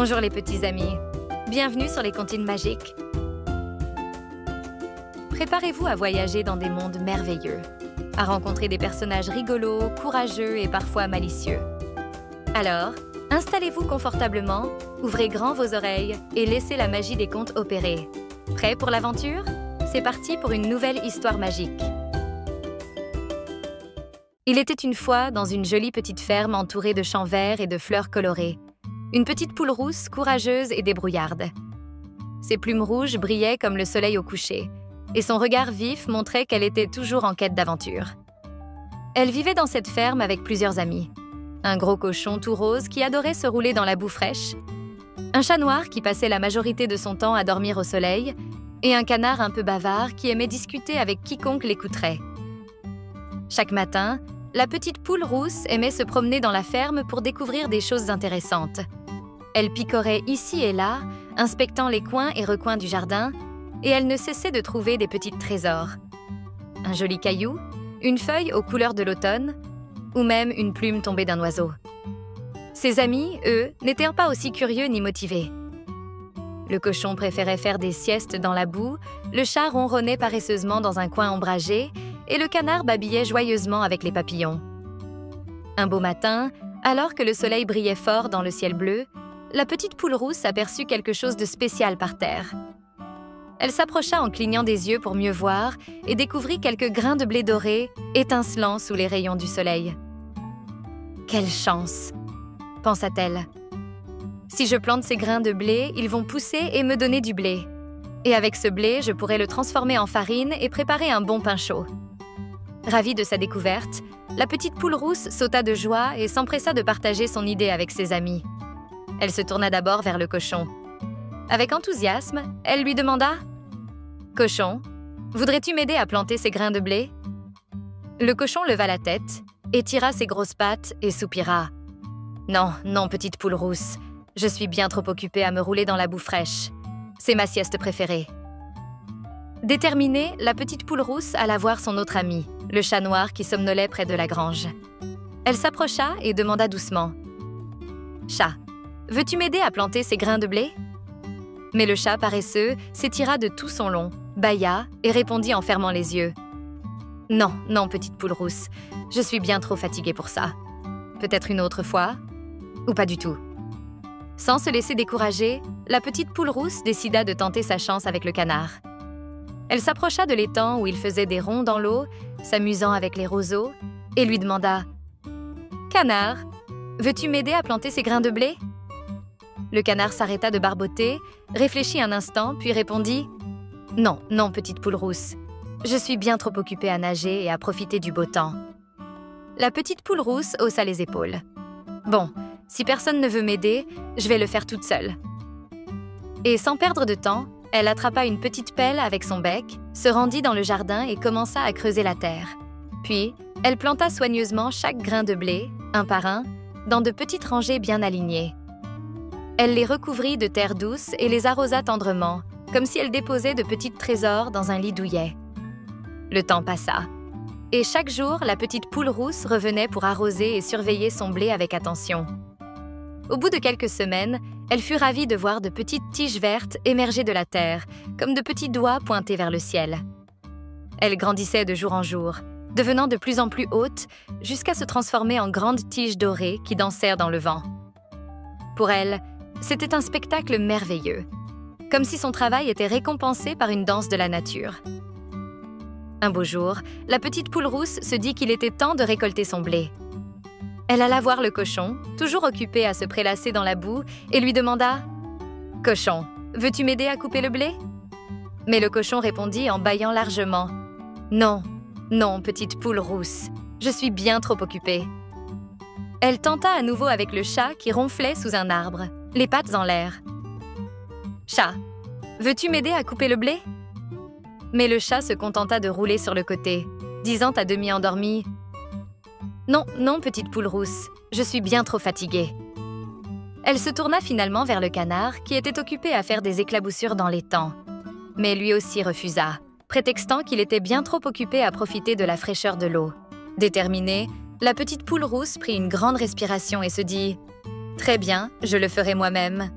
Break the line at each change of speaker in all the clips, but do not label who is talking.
Bonjour les petits amis, bienvenue sur les comptines magiques. Préparez-vous à voyager dans des mondes merveilleux, à rencontrer des personnages rigolos, courageux et parfois malicieux. Alors, installez-vous confortablement, ouvrez grand vos oreilles et laissez la magie des contes opérer. Prêts pour l'aventure? C'est parti pour une nouvelle histoire magique. Il était une fois dans une jolie petite ferme entourée de champs verts et de fleurs colorées. Une petite poule rousse, courageuse et débrouillarde. Ses plumes rouges brillaient comme le soleil au coucher, et son regard vif montrait qu'elle était toujours en quête d'aventure. Elle vivait dans cette ferme avec plusieurs amis. Un gros cochon tout rose qui adorait se rouler dans la boue fraîche, un chat noir qui passait la majorité de son temps à dormir au soleil, et un canard un peu bavard qui aimait discuter avec quiconque l'écouterait. Chaque matin, la petite poule rousse aimait se promener dans la ferme pour découvrir des choses intéressantes. Elle picorait ici et là, inspectant les coins et recoins du jardin, et elle ne cessait de trouver des petits trésors. Un joli caillou, une feuille aux couleurs de l'automne, ou même une plume tombée d'un oiseau. Ses amis, eux, n'étaient pas aussi curieux ni motivés. Le cochon préférait faire des siestes dans la boue, le chat ronronnait paresseusement dans un coin ombragé, et le canard babillait joyeusement avec les papillons. Un beau matin, alors que le soleil brillait fort dans le ciel bleu, la petite poule rousse aperçut quelque chose de spécial par terre. Elle s'approcha en clignant des yeux pour mieux voir et découvrit quelques grains de blé doré étincelant sous les rayons du soleil. « Quelle chance !» pensa-t-elle. « Si je plante ces grains de blé, ils vont pousser et me donner du blé. Et avec ce blé, je pourrai le transformer en farine et préparer un bon pain chaud. » Ravie de sa découverte, la petite poule rousse sauta de joie et s'empressa de partager son idée avec ses amis. Elle se tourna d'abord vers le cochon. Avec enthousiasme, elle lui demanda « Cochon, voudrais-tu m'aider à planter ces grains de blé ?» Le cochon leva la tête, étira ses grosses pattes et soupira. « Non, non, petite poule rousse, je suis bien trop occupée à me rouler dans la boue fraîche. C'est ma sieste préférée. » Déterminée, la petite poule rousse alla voir son autre ami, le chat noir qui somnolait près de la grange. Elle s'approcha et demanda doucement « Chat, veux-tu m'aider à planter ces grains de blé ?» Mais le chat paresseux s'étira de tout son long, bâilla et répondit en fermant les yeux. « Non, non, petite poule rousse, je suis bien trop fatiguée pour ça. Peut-être une autre fois, ou pas du tout. » Sans se laisser décourager, la petite poule rousse décida de tenter sa chance avec le canard. Elle s'approcha de l'étang où il faisait des ronds dans l'eau, s'amusant avec les roseaux, et lui demanda « Canard, veux-tu m'aider à planter ces grains de blé ?» Le canard s'arrêta de barboter, réfléchit un instant, puis répondit « Non, non, petite poule rousse, je suis bien trop occupée à nager et à profiter du beau temps. » La petite poule rousse haussa les épaules. « Bon, si personne ne veut m'aider, je vais le faire toute seule. » Et sans perdre de temps, elle attrapa une petite pelle avec son bec, se rendit dans le jardin et commença à creuser la terre. Puis, elle planta soigneusement chaque grain de blé, un par un, dans de petites rangées bien alignées. Elle les recouvrit de terre douce et les arrosa tendrement, comme si elle déposait de petits trésors dans un lit douillet. Le temps passa, et chaque jour, la petite poule rousse revenait pour arroser et surveiller son blé avec attention. Au bout de quelques semaines, elle fut ravie de voir de petites tiges vertes émerger de la terre, comme de petits doigts pointés vers le ciel. Elles grandissaient de jour en jour, devenant de plus en plus hautes, jusqu'à se transformer en grandes tiges dorées qui dansèrent dans le vent. Pour elle, c'était un spectacle merveilleux, comme si son travail était récompensé par une danse de la nature. Un beau jour, la petite poule rousse se dit qu'il était temps de récolter son blé. Elle alla voir le cochon, toujours occupé à se prélasser dans la boue, et lui demanda « Cochon, veux-tu m'aider à couper le blé ?» Mais le cochon répondit en bâillant largement « Non, non, petite poule rousse, je suis bien trop occupée. » Elle tenta à nouveau avec le chat qui ronflait sous un arbre, les pattes en l'air. « Chat, veux-tu m'aider à couper le blé ?» Mais le chat se contenta de rouler sur le côté, disant à demi endormi « Non, non, petite poule rousse, je suis bien trop fatiguée. » Elle se tourna finalement vers le canard qui était occupé à faire des éclaboussures dans l'étang. Mais lui aussi refusa, prétextant qu'il était bien trop occupé à profiter de la fraîcheur de l'eau. Déterminée, la petite poule rousse prit une grande respiration et se dit « Très bien, je le ferai moi-même.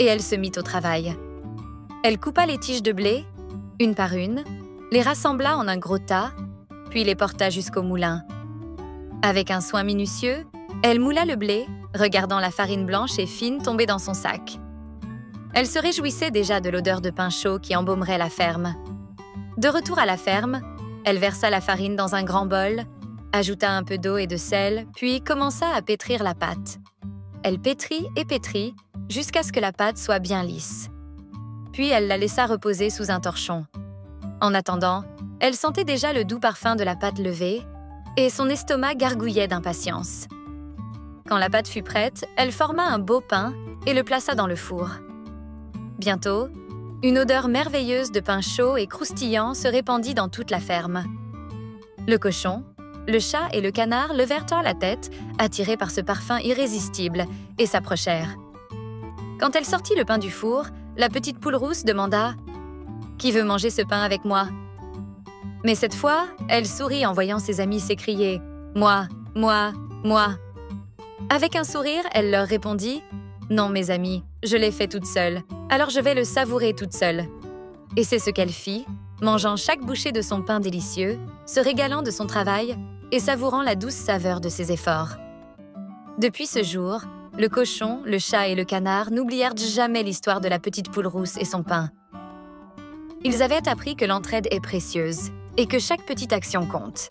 et elle se mit au travail. Elle coupa les tiges de blé, une par une, les rassembla en un gros tas, puis les porta jusqu'au moulin. Avec un soin minutieux, elle moula le blé, regardant la farine blanche et fine tomber dans son sac. Elle se réjouissait déjà de l'odeur de pain chaud qui embaumerait la ferme. De retour à la ferme, elle versa la farine dans un grand bol, ajouta un peu d'eau et de sel, puis commença à pétrir la pâte. Elle pétrit et pétrit jusqu'à ce que la pâte soit bien lisse. Puis elle la laissa reposer sous un torchon. En attendant, elle sentait déjà le doux parfum de la pâte levée et son estomac gargouillait d'impatience. Quand la pâte fut prête, elle forma un beau pain et le plaça dans le four. Bientôt, une odeur merveilleuse de pain chaud et croustillant se répandit dans toute la ferme. Le cochon, le chat et le canard levèrent la tête, attirés par ce parfum irrésistible, et s'approchèrent. Quand elle sortit le pain du four, la petite poule rousse demanda « Qui veut manger ce pain avec moi ?» Mais cette fois, elle sourit en voyant ses amis s'écrier « Moi, moi, moi !» Avec un sourire, elle leur répondit « Non, mes amis, je l'ai fait toute seule, alors je vais le savourer toute seule. » Et c'est ce qu'elle fit, mangeant chaque bouchée de son pain délicieux, se régalant de son travail et savourant la douce saveur de ses efforts. Depuis ce jour, le cochon, le chat et le canard n'oublièrent jamais l'histoire de la petite poule rousse et son pain. Ils avaient appris que l'entraide est précieuse et que chaque petite action compte.